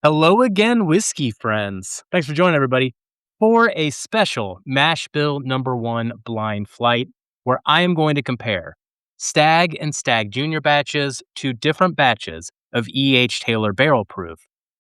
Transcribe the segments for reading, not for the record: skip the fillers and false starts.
Hello again, whiskey friends. Thanks for joining everybody for a special Mash Bill #1 blind flight where I am going to compare Stagg and Stagg Jr batches to different batches of E.H. Taylor Barrel Proof,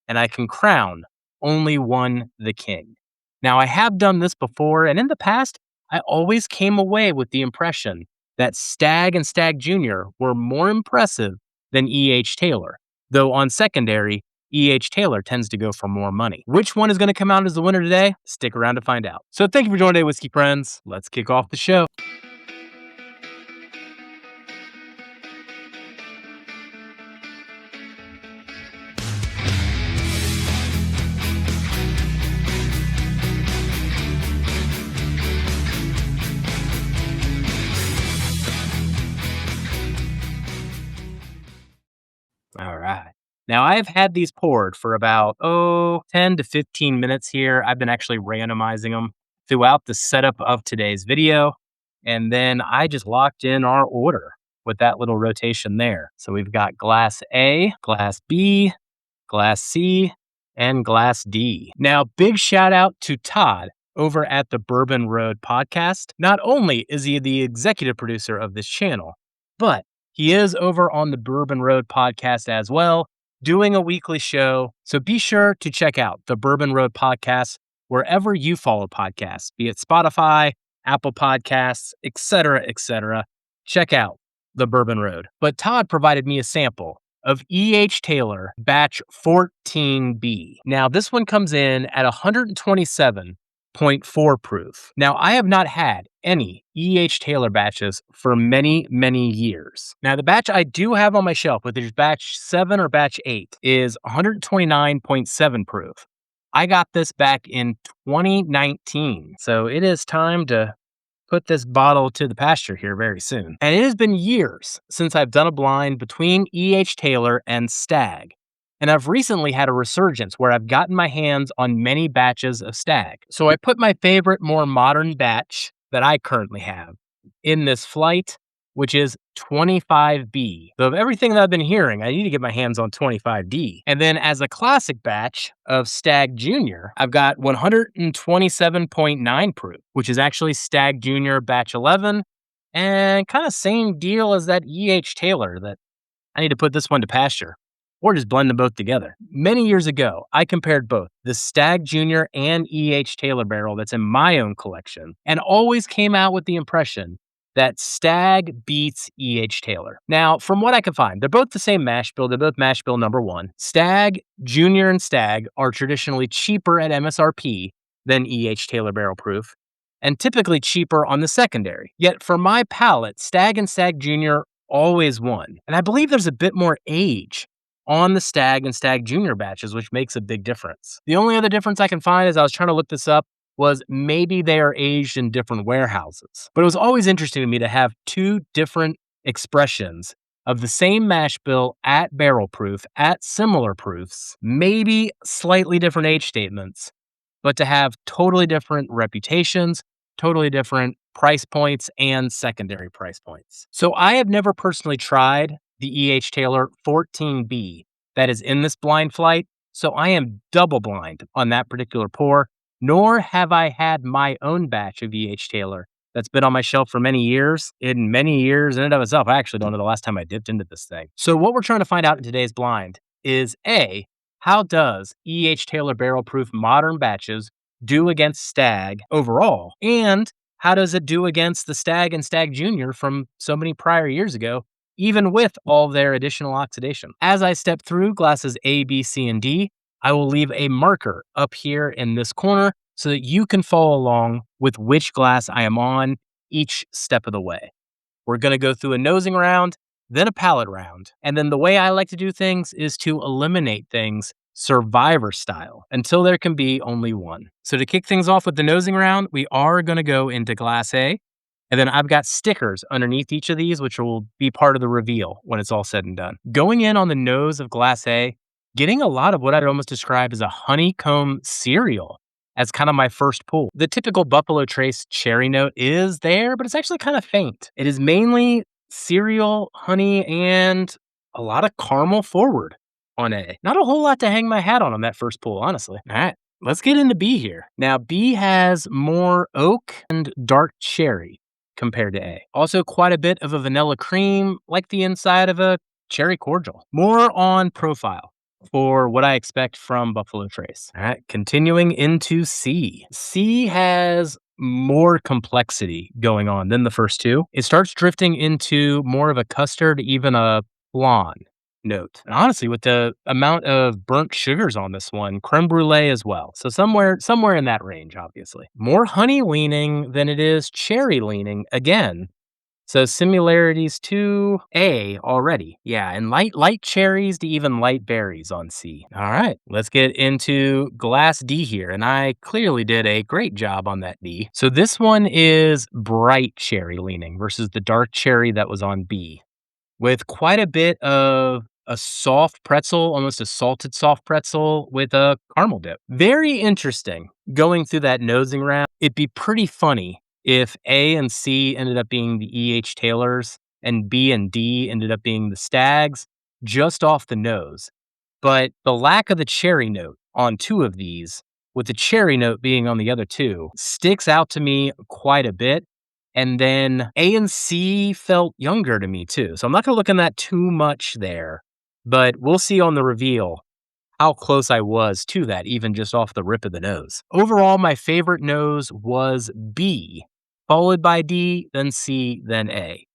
and I can crown only one the king. Now, I have done this before, and in the past, I always came away with the impression that Stagg and Stagg Jr were more impressive than E.H. Taylor, though on secondary, E.H. Taylor tends to go for more money. Which one is going to come out as the winner today? Stick around to find out. So thank you for joining today, whiskey friends. Let's kick off the show. All right. Now, I've had these poured for about, 10 to 15 minutes here. I've been actually randomizing them throughout the setup of today's video. And then I just locked in our order with that little rotation there. So we've got glass A, glass B, glass C, and glass D. Now, big shout out to Todd over at the Bourbon Road podcast. Not only is he the executive producer of this channel, but he is over on the Bourbon Road podcast as well, doing a weekly show. So be sure to check out the Bourbon Road podcast wherever you follow podcasts, be it Spotify, Apple Podcasts, etc., etc. Check out the Bourbon Road. But Todd provided me a sample of E.H. Taylor Batch 14B. Now, this one comes in at 127.4 proof. Now, I have not had any E.H. Taylor batches for many, many years. Now, the batch I do have on my shelf, whether it's batch 7 or batch 8, is 129.7 proof. I got this back in 2019, so it is time to put this bottle to the pasture here very soon. And it has been years since I've done a blind between E.H. Taylor and Stagg. And I've recently had a resurgence where I've gotten my hands on many batches of Stagg. So I put my favorite, more modern batch that I currently have in this flight, which is 25B. So of everything that I've been hearing, I need to get my hands on 25D. And then as a classic batch of Stagg Jr, I've got 127.9 proof, which is actually Stagg Jr Batch 11, and kind of same deal as that E.H. Taylor that I need to put this one to pasture or just blend them both together. Many years ago, I compared both the Stagg Jr and E.H. Taylor barrel that's in my own collection and always came out with the impression that Stagg beats E.H. Taylor. Now, from what I can find, they're both the same mash bill. They're both mash bill #1. Stagg Jr and Stagg are traditionally cheaper at MSRP than E.H. Taylor barrel proof, and typically cheaper on the secondary. Yet for my palate, Stagg and Stagg Jr always won. And I believe there's a bit more age on the Stagg and Stagg Jr batches, which makes a big difference. The only other difference I can find as I was trying to look this up was maybe they are aged in different warehouses. But it was always interesting to me to have two different expressions of the same mash bill at barrel proof, at similar proofs, maybe slightly different age statements, but to have totally different reputations, totally different price points, and secondary price points. So I have never personally tried the E.H. Taylor 14B that is in this blind flight, so I am double blind on that particular pour, nor have I had my own batch of E.H. Taylor that's been on my shelf for many years. In many years in and of itself, I actually don't know the last time I dipped into this thing. So what we're trying to find out in today's blind is A, how does E.H. Taylor barrel proof modern batches do against Stagg overall? And how does it do against the Stagg and Stagg Jr from so many prior years ago, even with all their additional oxidation? As I step through glasses A, B, C, and D, I will leave a marker up here in this corner so that you can follow along with which glass I am on each step of the way. We're going to go through a nosing round, then a palate round. And then the way I like to do things is to eliminate things survivor style until there can be only one. So to kick things off with the nosing round, we are going to go into glass A. And then I've got stickers underneath each of these, which will be part of the reveal when it's all said and done. Going in on the nose of glass A, getting a lot of what I'd almost describe as a honeycomb cereal as kind of my first pull. The typical Buffalo Trace cherry note is there, but it's actually kind of faint. It is mainly cereal, honey, and a lot of caramel forward on A. Not a whole lot to hang my hat on that first pull, honestly. All right, let's get into B here. Now, B has more oak and dark cherry compared to A. Also, quite a bit of a vanilla cream, like the inside of a cherry cordial. More on profile for what I expect from Buffalo Trace. All right, continuing into C. C has more complexity going on than the first two. It starts drifting into more of a custard, even a flan note. And honestly, with the amount of burnt sugars on this one, creme brulee as well. So somewhere in that range, obviously. More honey leaning than it is cherry leaning again. So similarities to A already. Yeah, and light cherries to even light berries on C. All right, let's get into glass D here. And I clearly did a great job on that D. So this one is bright cherry leaning versus the dark cherry that was on B, with quite a bit of a soft pretzel, almost a salted soft pretzel with a caramel dip. Very interesting going through that nosing round. It'd be pretty funny if A and C ended up being the E.H. Taylors and B and D ended up being the Staggs just off the nose. But the lack of the cherry note on two of these, with the cherry note being on the other two, sticks out to me quite a bit. And then A and C felt younger to me too. So I'm not going to look at that too much there, but we'll see on the reveal how close I was to that, even just off the rip of the nose. Overall, my favorite nose was B, followed by D, then C, then A.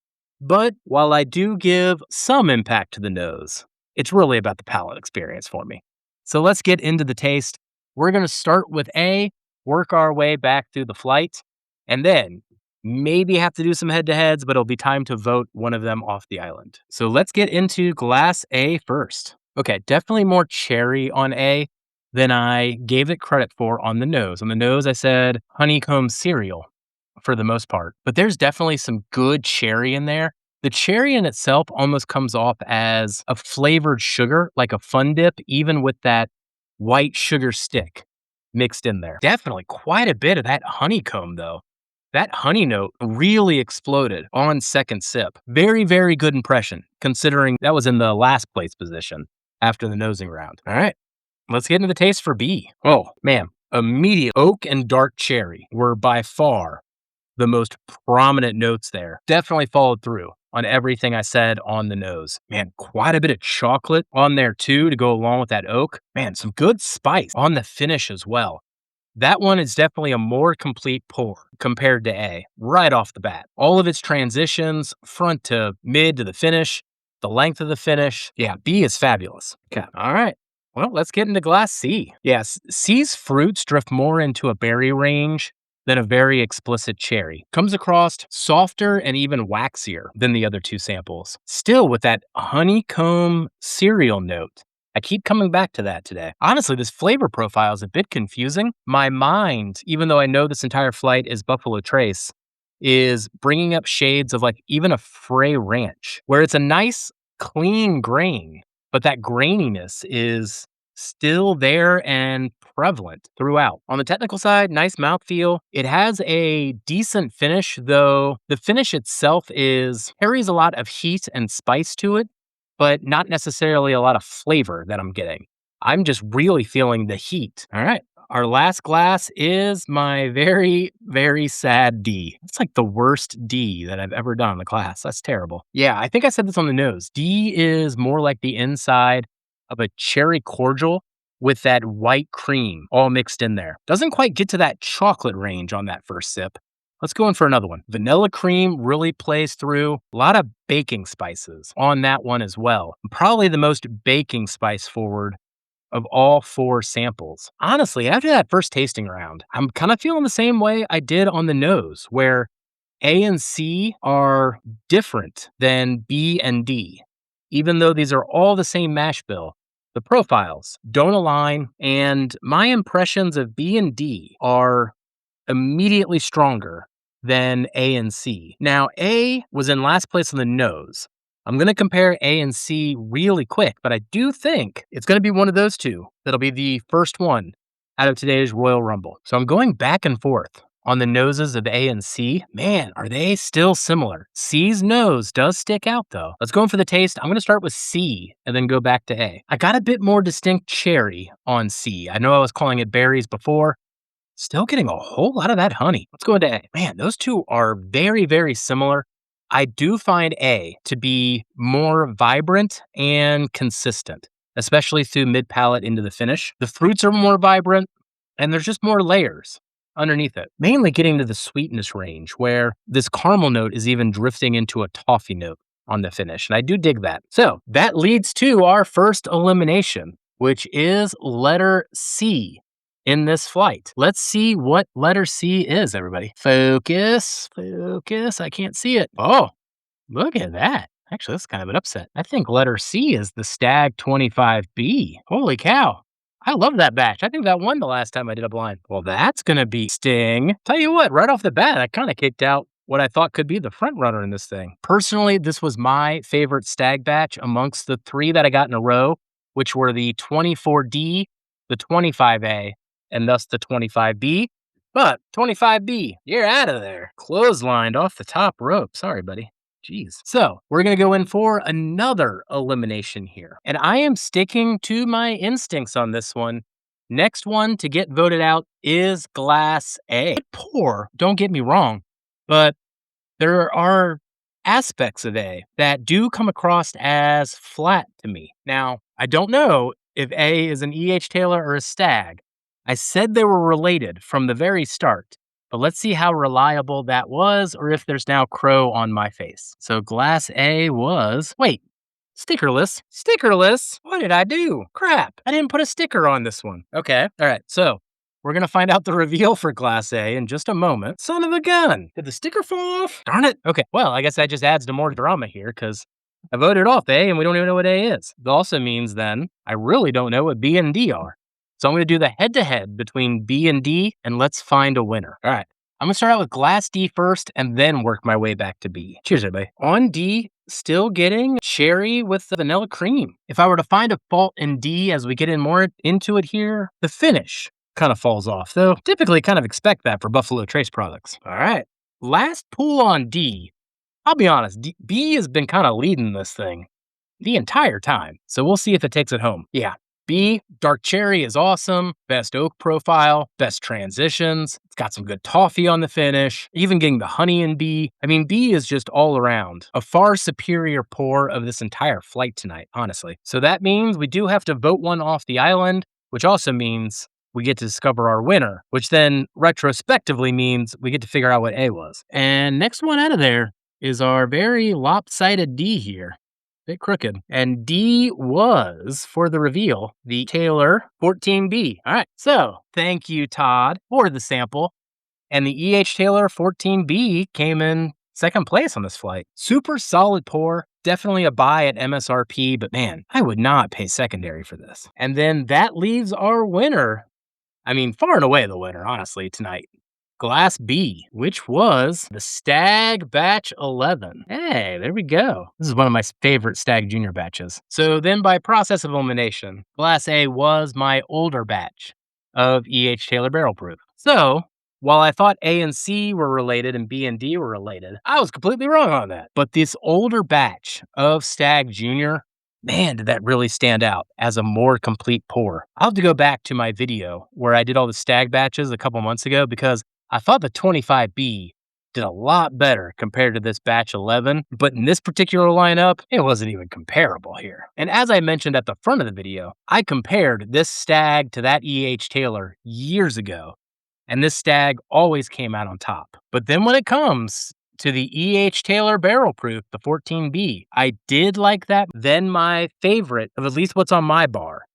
But while I do give some impact to the nose, it's really about the palate experience for me. So let's get into the taste. We're going to start with A, work our way back through the flight, and then maybe have to do some head-to-heads, but it'll be time to vote one of them off the island. So let's get into glass A first. Okay, definitely more cherry on A than I gave it credit for on the nose. On the nose, I said honeycomb cereal for the most part, but there's definitely some good cherry in there. The cherry in itself almost comes off as a flavored sugar, like a Fun Dip, even with that white sugar stick mixed in there. Definitely quite a bit of that honeycomb, though. That honey note really exploded on second sip. Very, very good impression, considering that was in the last place position after the nosing round. All right, let's get into the taste for B. Oh, man. Immediate oak and dark cherry were by far the most prominent notes there. Definitely followed through on everything I said on the nose. Man, quite a bit of chocolate on there too to go along with that oak. Man, some good spice on the finish as well. That one is definitely a more complete pour compared to A, right off the bat. All of its transitions, front to mid to the finish, the length of the finish. Yeah, B is fabulous. Okay, all right. Well, let's get into glass C. Yes, C's fruits drift more into a berry range than a very explicit cherry. Comes across softer and even waxier than the other two samples. Still with that honeycomb cereal note. I keep coming back to that today. Honestly, this flavor profile is a bit confusing. My mind, even though I know this entire flight is Buffalo Trace, is bringing up shades of like even a Frey Ranch, where it's a nice, clean grain, but that graininess is still there and prevalent throughout. On the technical side, nice mouthfeel. It has a decent finish, though the finish itself carries a lot of heat and spice to it, but not necessarily a lot of flavor that I'm getting. I'm just really feeling the heat. All right. Our last glass is my very, very sad D. It's like the worst D that I've ever done in the class. That's terrible. Yeah, I think I said this on the nose. D is more like the inside of a cherry cordial with that white cream all mixed in there. Doesn't quite get to that chocolate range on that first sip. Let's go in for another one. Vanilla cream really plays through. A lot of baking spices on that one as well. Probably the most baking spice forward of all four samples. Honestly, after that first tasting round, I'm kind of feeling the same way I did on the nose, where A and C are different than B and D. Even though these are all the same mash bill, the profiles don't align, and my impressions of B and D are immediately stronger than A and C. Now, A was in last place on the nose. I'm going to compare A and C really quick, but I do think it's going to be one of those two that'll be the first one out of today's Royal Rumble. So I'm going back and forth on the noses of A and C. Man, are they still similar? C's nose does stick out though. Let's go in for the taste. I'm gonna start with C and then go back to A. I got a bit more distinct cherry on C. I know I was calling it berries before. Still getting a whole lot of that honey. Let's go into A. Man, those two are very, very similar. I do find A to be more vibrant and consistent, especially through mid palate into the finish. The fruits are more vibrant and there's just more layers underneath it. Mainly getting to the sweetness range where this caramel note is even drifting into a toffee note on the finish. And I do dig that. So that leads to our first elimination, which is letter C in this flight. Let's see what letter C is, everybody. Focus, focus. I can't see it. Oh, look at that. Actually, that's kind of an upset. I think letter C is the Stagg 25B. Holy cow. I love that batch. I think that won the last time I did a blind. Well, that's going to be Sting. Tell you what, right off the bat, I kind of kicked out what I thought could be the front runner in this thing. Personally, this was my favorite Stagg batch amongst the three that I got in a row, which were the 24D, the 25A, and thus the 25B. But 25B, you're out of there. Clotheslined off the top rope. Sorry, buddy. Jeez. So we're going to go in for another elimination here. And I am sticking to my instincts on this one. Next one to get voted out is Glass A. Poor, don't get me wrong, but there are aspects of A that do come across as flat to me. Now, I don't know if A is an E.H. Taylor or a Stagg. I said they were related from the very start, but let's see how reliable that was or if there's now crow on my face. So Glass A was, wait, stickerless. Stickerless? What did I do? Crap, I didn't put a sticker on this one. Okay, all right, so we're gonna find out the reveal for Glass A in just a moment. Son of a gun, did the sticker fall off? Darn it. Okay, well, I guess that just adds to more drama here because I voted off A and we don't even know what A is. It also means then I really don't know what B and D are. So I'm going to do the head-to-head between B and D, and let's find a winner. All right. I'm going to start out with Glass D first, and then work my way back to B. Cheers, everybody. On D, still getting cherry with the vanilla cream. If I were to find a fault in D as we get in more into it here, the finish kind of falls off, though typically kind of expect that for Buffalo Trace products. All right. Last pull on D. I'll be honest, B has been kind of leading this thing the entire time. So we'll see if it takes it home. Yeah. B, dark cherry is awesome, best oak profile, best transitions, it's got some good toffee on the finish, even getting the honey in B. I mean, B is just all around a far superior pour of this entire flight tonight, honestly. So that means we do have to vote one off the island, which also means we get to discover our winner, which then retrospectively means we get to figure out what A was. And next one out of there is our very lopsided D here. Bit crooked. And D was, for the reveal, the Taylor 14B. All right, so thank you, Todd, for the sample. And the E.H. Taylor 14B came in second place on this flight. Super solid pour. Definitely a buy at MSRP, but man, I would not pay secondary for this. And then that leaves our winner. I mean, far and away the winner, honestly, tonight. Glass B, which was the Stagg Batch 11. Hey, there we go. This is one of my favorite Stagg Jr batches. So then by process of elimination, Glass A was my older batch of E.H. Taylor Barrel Proof. So while I thought A and C were related and B and D were related, I was completely wrong on that. But this older batch of Stagg Jr., man, did that really stand out as a more complete pour. I'll have to go back to my video where I did all the Stagg batches a couple months ago because I thought the 25B did a lot better compared to this batch 11, but in this particular lineup, it wasn't even comparable here. And as I mentioned at the front of the video, I compared this Stagg to that E.H. Taylor years ago, and this Stagg always came out on top. But then when it comes to the E.H. Taylor Barrel Proof, the 14B, I did like that. Then my favorite of at least what's on my bar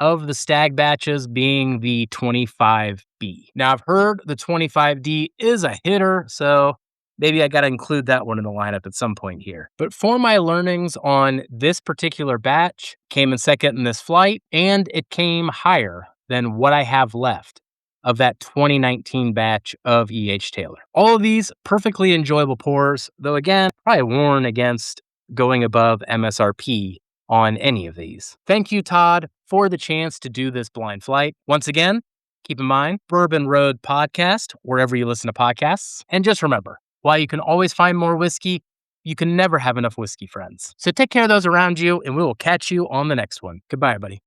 of the Stagg batches being the 25B. Now, I've heard the 25D is a hitter, so maybe I got to include that one in the lineup at some point here. But for my learnings on this particular batch, came in second in this flight, and it came higher than what I have left of that 2019 batch of E.H. Taylor. All of these perfectly enjoyable pours, though again, probably warn against going above MSRP on any of these. Thank you, Todd, for the chance to do this blind flight. Once again, Keep in mind, Bourbon Road Podcast, wherever you listen to podcasts. And just remember, while you can always find more whiskey, you can never have enough whiskey friends. So take care of those around you, and we will catch you on the next one. Goodbye, everybody.